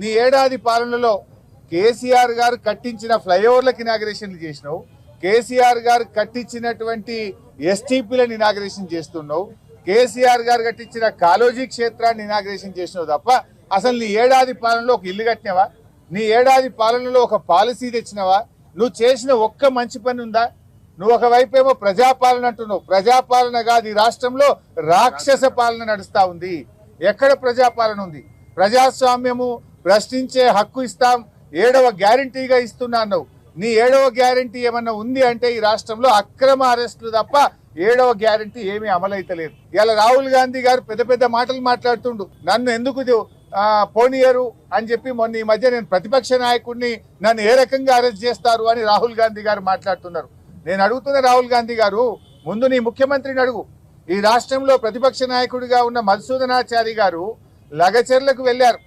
నీ ఏడాది పాలనలో కేసీఆర్ గారు కట్టించిన ఫ్లైఓవర్లకు ఇనాగరేషన్లు చేసినావు, కేసీఆర్ గారు కట్టించినటువంటి ఎస్టీపీలను ఇనాగరేషన్ చేస్తున్నావు, కేసీఆర్ గారు కట్టించిన కాలోజీ క్షేత్రాన్ని ఇనాగరేషన్ చేసినావు తప్ప అసలు నీ ఏడాది పాలనలో ఒక ఇల్లు కట్టినవా? నీ ఏడాది పాలనలో ఒక పాలసీ తెచ్చినవా? నువ్వు చేసిన ఒక్క మంచి పని ఉందా? నువ్వు ఒకవైపు ఏమో ప్రజాపాలన అంటున్నావు. ప్రజాపాలన కాదు, ఈ రాష్ట్రంలో రాక్షస పాలన నడుస్తా ఉంది. ఎక్కడ ప్రజాపాలన ఉంది? ప్రజాస్వామ్యము, ప్రశ్నించే హక్కు ఇస్తాం, 7వ గ్యారంటీగా ఇస్తున్నా అన్నావు. నీ 7వ గ్యారంటీ ఏమన్నా ఉంది అంటే ఈ రాష్ట్రంలో అక్రమ అరెస్టులు తప్ప 7వ గ్యారంటీ ఏమీ అమలైతలేదు. ఇలా రాహుల్ గాంధీ గారు పెద్ద పెద్ద మాటలు మాట్లాడుతుండు. నన్ను ఎందుకు పోనీయరు అని చెప్పి మొన్న ఈ మధ్య నేను ప్రతిపక్ష నాయకుడిని నన్ను ఏ రకంగా అరెస్ట్ చేస్తారు అని రాహుల్ గాంధీ గారు మాట్లాడుతున్నారు. నేను అడుగుతున్న రాహుల్ గాంధీ గారు, ముందు నీ ముఖ్యమంత్రిని అడుగు. ఈ రాష్ట్రంలో ప్రతిపక్ష నాయకుడిగా ఉన్న మధుసూదనాచారి గారు లగచర్లకు వెళ్లారు.